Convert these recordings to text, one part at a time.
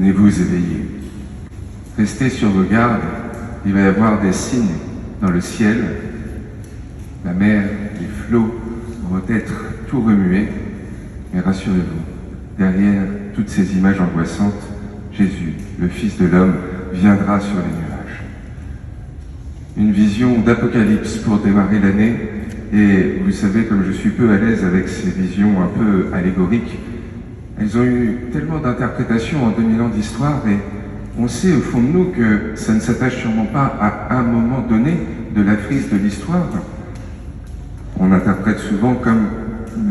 tenez-vous éveillés. Restez sur vos gardes, il va y avoir des signes dans le ciel. La mer, les flots vont être tout remués. Mais rassurez-vous, derrière toutes ces images angoissantes, Jésus, le Fils de l'homme, viendra sur les nuages. Une vision d'Apocalypse pour démarrer l'année. Et vous savez, comme je suis peu à l'aise avec ces visions un peu allégoriques, elles ont eu tellement d'interprétations en 2000 ans d'histoire et on sait au fond de nous que ça ne s'attache sûrement pas à un moment donné de la frise de l'histoire. On interprète souvent comme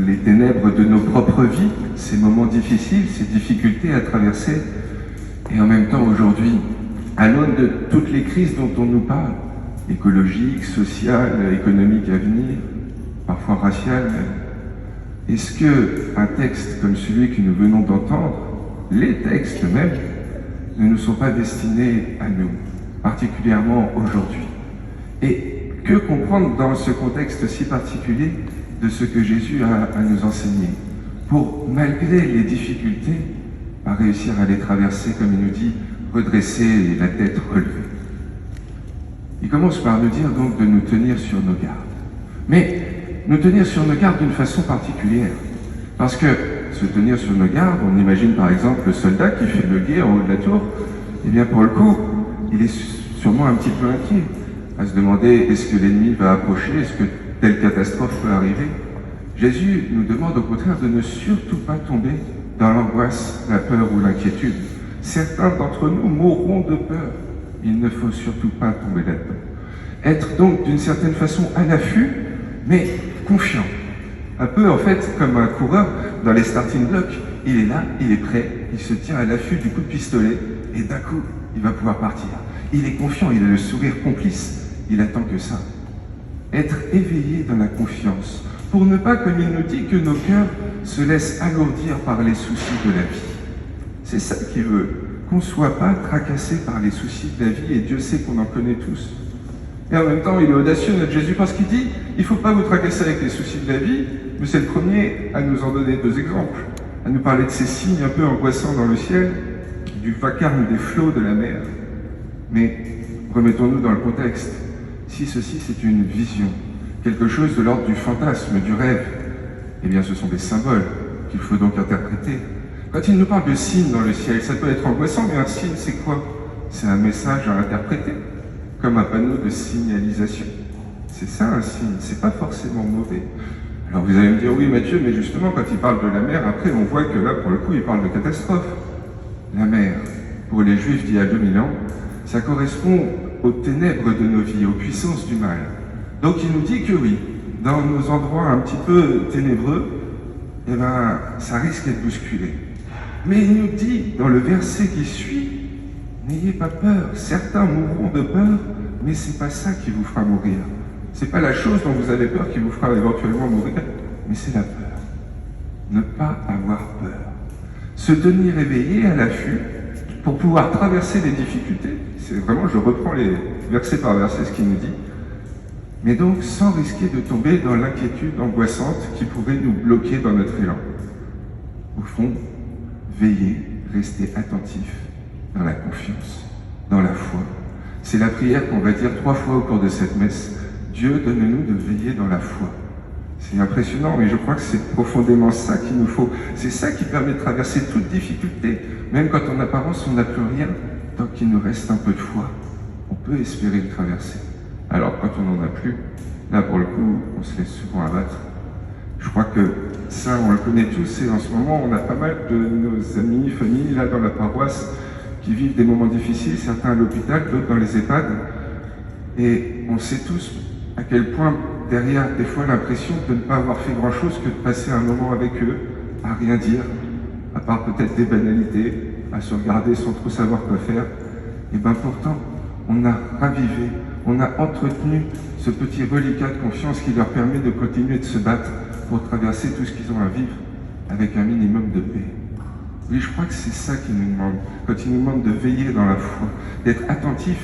les ténèbres de nos propres vies, ces moments difficiles, ces difficultés à traverser. Et en même temps, aujourd'hui, à l'aune de toutes les crises dont on nous parle, écologiques, sociales, économiques à venir, parfois raciales, est-ce qu'un texte comme celui que nous venons d'entendre, les textes même, ne nous sont pas destinés à nous, particulièrement aujourd'hui? Et que comprendre dans ce contexte si particulier de ce que Jésus a à nous enseigner, pour, malgré les difficultés, réussir à les traverser, comme il nous dit, redresser la tête relevée. Il commence par nous dire donc de nous tenir sur nos gardes. Mais nous tenir sur nos gardes d'une façon particulière. Parce que se tenir sur nos gardes, on imagine par exemple le soldat qui fait le guet en haut de la tour, eh bien pour le coup, il est sûrement un petit peu inquiet, à se demander est-ce que l'ennemi va approcher, est-ce que telle catastrophe peut arriver. Jésus nous demande au contraire de ne surtout pas tomber dans l'angoisse, la peur ou l'inquiétude. Certains d'entre nous mourront de peur. Il ne faut surtout pas tomber là-dedans. Être donc d'une certaine façon à l'affût, mais confiant. Un peu en fait comme un coureur dans les starting blocks. Il est là, il est prêt, il se tient à l'affût du coup de pistolet et d'un coup, il va pouvoir partir. Il est confiant, il a le sourire complice, il attend que ça. Être éveillé dans la confiance, pour ne pas, comme il nous dit, que nos cœurs se laissent alourdir par les soucis de la vie. C'est ça qu'il veut, qu'on ne soit pas tracassé par les soucis de la vie, et Dieu sait qu'on en connaît tous. Et en même temps, il est audacieux, notre Jésus, parce qu'il dit, il ne faut pas vous tracasser avec les soucis de la vie, mais c'est le premier à nous en donner deux exemples, à nous parler de ces signes un peu angoissants dans le ciel, du vacarme des flots de la mer. Mais remettons-nous dans le contexte. Si ceci c'est une vision, quelque chose de l'ordre du fantasme, du rêve, eh bien ce sont des symboles qu'il faut donc interpréter. Quand il nous parle de signes dans le ciel, ça peut être angoissant, mais un signe c'est quoi? C'est un message à interpréter, comme un panneau de signalisation. C'est ça un signe, c'est pas forcément mauvais. Alors vous allez me dire, oui Mathieu, mais justement quand il parle de la mer, après on voit que là pour le coup il parle de catastrophe. La mer, pour les Juifs d'il y a 2000 ans, ça correspond aux ténèbres de nos vies, aux puissances du mal. Donc il nous dit que oui, dans nos endroits un petit peu ténébreux, eh ben, ça risque d'être bousculé. Mais il nous dit, dans le verset qui suit, n'ayez pas peur, certains mourront de peur, mais c'est pas ça qui vous fera mourir. C'est pas la chose dont vous avez peur qui vous fera éventuellement mourir, mais c'est la peur. Ne pas avoir peur. Se tenir éveillé à l'affût pour pouvoir traverser les difficultés. C'est vraiment, je reprends les versets par verset, ce qu'il nous dit. Mais donc sans risquer de tomber dans l'inquiétude angoissante qui pourrait nous bloquer dans notre élan. Au fond, veillez, restez attentifs dans la confiance, dans la foi. C'est la prière qu'on va dire 3 fois au cours de cette messe. Dieu, donne-nous de veiller dans la foi. C'est impressionnant, mais je crois que c'est profondément ça qu'il nous faut. C'est ça qui permet de traverser toute difficulté, même quand en apparence on n'a plus rien, tant qu'il nous reste un peu de foi, on peut espérer le traverser. Alors quand on n'en a plus, là pour le coup, on se laisse souvent abattre. Je crois que ça, on le connaît tous, et en ce moment, on a pas mal de nos amis, familles, là dans la paroisse, qui vivent des moments difficiles, certains à l'hôpital, d'autres dans les EHPAD. Et on sait tous à quel point, derrière, des fois, l'impression de ne pas avoir fait grand-chose que de passer un moment avec eux, à rien dire, à part peut-être des banalités, à se regarder sans trop savoir quoi faire. Et bien pourtant, on a ravivé, on a entretenu ce petit reliquat de confiance qui leur permet de continuer de se battre pour traverser tout ce qu'ils ont à vivre avec un minimum de paix. Oui, je crois que c'est ça qu'il nous demande, quand il nous demande de veiller dans la foi, d'être attentif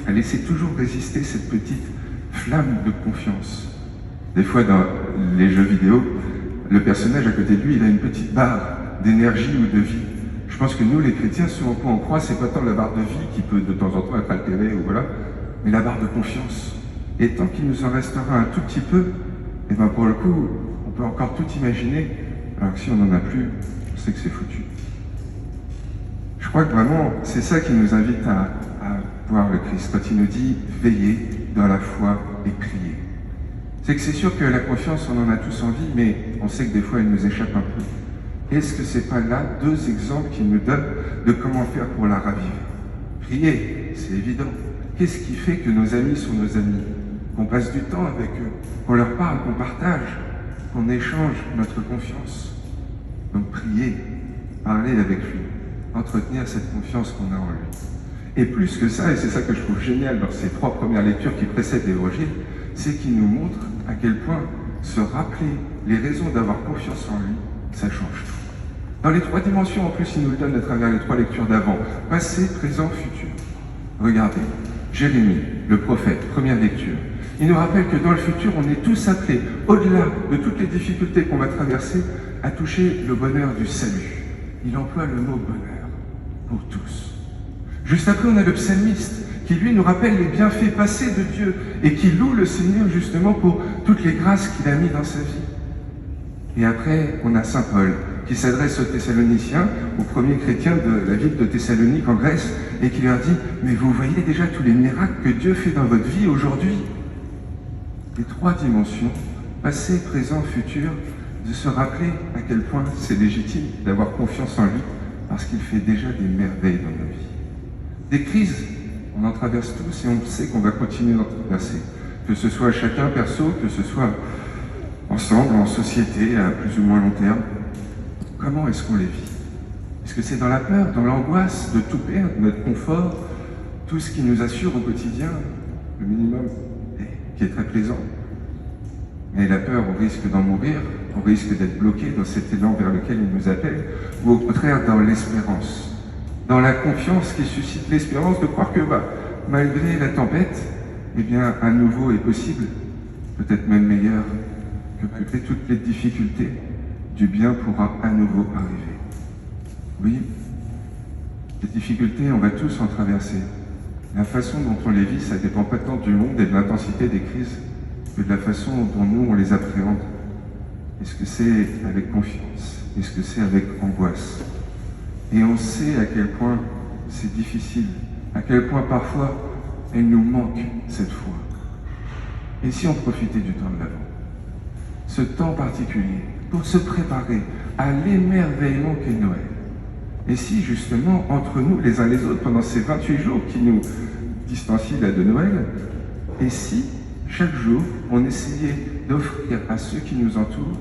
à laisser toujours résister cette petite flamme de confiance. Des fois, dans les jeux vidéo, le personnage à côté de lui, il a une petite barre d'énergie ou de vie. Je pense que nous, les chrétiens, souvent quoi on croit, c'est pas tant la barre de vie qui peut de temps en temps être altérée, ou voilà, mais la barre de confiance. Et tant qu'il nous en restera un tout petit peu, et ben pour le coup, on peut encore tout imaginer, alors que si on n'en a plus, on sait que c'est foutu. Je crois que vraiment, c'est ça qui nous invite à voir le Christ, quand il nous dit « veillez dans la foi et priez ». C'est que c'est sûr que la confiance, on en a tous envie, mais on sait que des fois, elle nous échappe un peu. Est-ce que c'est pas là deux exemples qu'il nous donne de comment faire pour la raviver? Prier, c'est évident. Qu'est-ce qui fait que nos amis sont nos amis? Qu'on passe du temps avec eux, qu'on leur parle, qu'on partage, qu'on échange notre confiance. Donc prier, parler avec lui, entretenir cette confiance qu'on a en lui. Et plus que ça, et c'est ça que je trouve génial dans ces trois premières lectures qui précèdent l'Évangile, c'est qu'il nous montre à quel point se rappeler les raisons d'avoir confiance en lui, ça change tout. Dans les trois dimensions, en plus, il nous le donne à travers les trois lectures d'avant. Passé, présent, futur. Regardez, Jérémie, le prophète, première lecture. Il nous rappelle que dans le futur, on est tous appelés, au-delà de toutes les difficultés qu'on va traverser, à toucher le bonheur du salut. Il emploie le mot bonheur pour tous. Juste après, on a le psalmiste, qui lui nous rappelle les bienfaits passés de Dieu et qui loue le Seigneur justement pour toutes les grâces qu'il a mises dans sa vie. Et après, on a saint Paul, qui s'adresse aux Thessaloniciens, aux premiers chrétiens de la ville de Thessalonique en Grèce, et qui leur dit « Mais vous voyez déjà tous les miracles que Dieu fait dans votre vie aujourd'hui ?» Les trois dimensions, passé, présent, futur, de se rappeler à quel point c'est légitime d'avoir confiance en lui, parce qu'il fait déjà des merveilles dans nos vies. Des crises, on en traverse tous et on sait qu'on va continuer d'en traverser. Que ce soit chacun perso, que ce soit ensemble, en société, à plus ou moins long terme. Comment est-ce qu'on les vit? Est-ce que c'est dans la peur, dans l'angoisse de tout perdre, notre confort, tout ce qui nous assure au quotidien, le minimum, qui est très plaisant? Mais la peur, on risque d'en mourir, on risque d'être bloqué dans cet élan vers lequel il nous appelle, ou au contraire dans l'espérance, dans la confiance qui suscite l'espérance de croire que malgré la tempête, eh bien, un nouveau est possible, peut-être même meilleur, que malgré toutes les difficultés, du bien pourra à nouveau arriver. Oui, les difficultés, on va tous en traverser. La façon dont on les vit, ça ne dépend pas tant du monde et de l'intensité des crises, que de la façon dont nous, on les appréhende. Est-ce que c'est avec confiance? Est-ce que c'est avec angoisse? Et on sait à quel point c'est difficile, à quel point parfois elle nous manque cette foi. Et si on profitait du temps de l'Avent? Ce temps particulier, pour se préparer à l'émerveillement qu'est Noël. Et si justement, entre nous, les uns les autres, pendant ces 28 jours qui nous distancient là de Noël, et si chaque jour, on essayait d'offrir à ceux qui nous entourent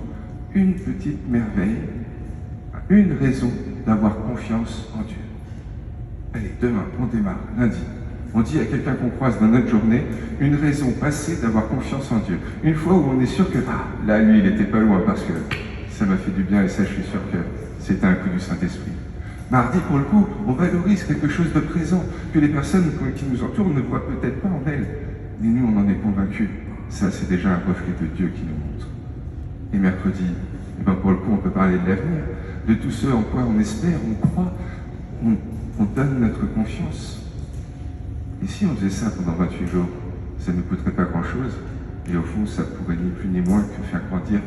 une petite merveille, une raison d'avoir confiance en Dieu. Allez, demain, on démarre, lundi. On dit à quelqu'un qu'on croise dans notre journée une raison passée d'avoir confiance en Dieu. Une fois où on est sûr que, là, lui, il n'était pas loin parce que ça m'a fait du bien et ça, je suis sûr que c'était un coup du Saint-Esprit. Mardi, pour le coup, on valorise quelque chose de présent que les personnes qui nous entourent ne voient peut-être pas en elles. Mais nous, on en est convaincus. Ça, c'est déjà un reflet de Dieu qui nous montre. Et mercredi, pour le coup, on peut parler de l'avenir, de tout ce en quoi on espère, on croit, on donne notre confiance. Et si on faisait ça pendant 28 jours, ça ne coûterait pas grand-chose, et au fond, ça pourrait ni plus ni moins que faire grandir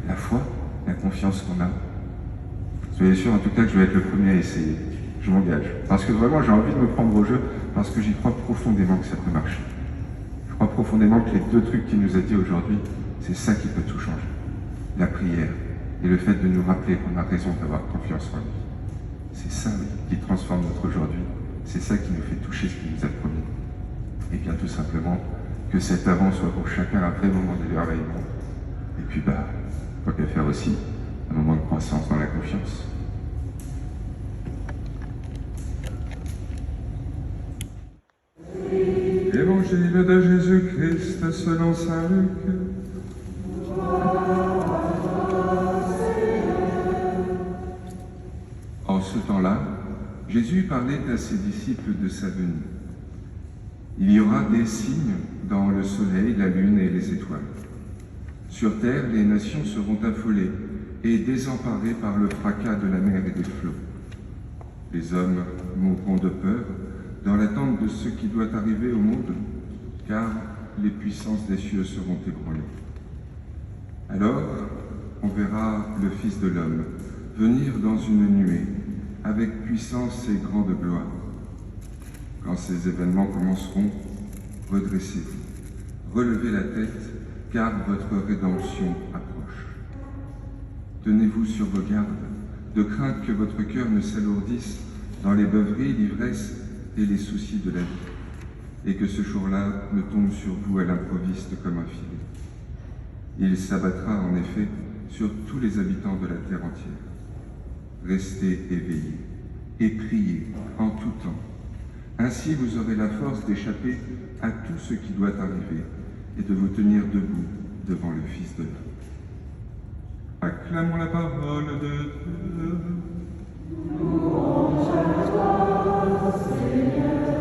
la foi, la confiance qu'on a. Soyez sûr, en tout cas, que je vais être le premier à essayer. Je m'engage. Parce que vraiment, j'ai envie de me prendre au jeu, parce que j'y crois profondément que ça peut marcher. Je crois profondément que les deux trucs qu'il nous a dit aujourd'hui, c'est ça qui peut tout changer. La prière et le fait de nous rappeler qu'on a raison d'avoir confiance en lui. C'est ça, oui, qui transforme notre aujourd'hui. C'est ça qui nous fait toucher ce qu'il nous a promis. Et bien tout simplement, que cet avant soit pour chacun un vrai moment d'émerveillement. Et puis, quoi qu'à faire aussi, un moment de croissance dans la confiance. Évangile de Jésus-Christ selon saint Luc. En ce temps-là, Jésus parlait à ses disciples de sa venue. Il y aura des signes dans le soleil, la lune et les étoiles. Sur terre, les nations seront affolées et désemparées par le fracas de la mer et des flots. Les hommes mourront de peur dans l'attente de ce qui doit arriver au monde, car les puissances des cieux seront ébranlées. Alors, on verra le Fils de l'homme venir dans une nuée, avec puissance et grande gloire. Quand ces événements commenceront, redressez-vous, relevez la tête, car votre rédemption approche. Tenez-vous sur vos gardes, de crainte que votre cœur ne s'alourdisse dans les beuveries, l'ivresse et les soucis de la vie, et que ce jour-là ne tombe sur vous à l'improviste comme un filet. Il s'abattra en effet sur tous les habitants de la terre entière. Restez éveillés et priez en tout temps. Ainsi vous aurez la force d'échapper à tout ce qui doit arriver et de vous tenir debout devant le Fils de l'homme. Acclamons la parole de Dieu. Louange à toi, Seigneur.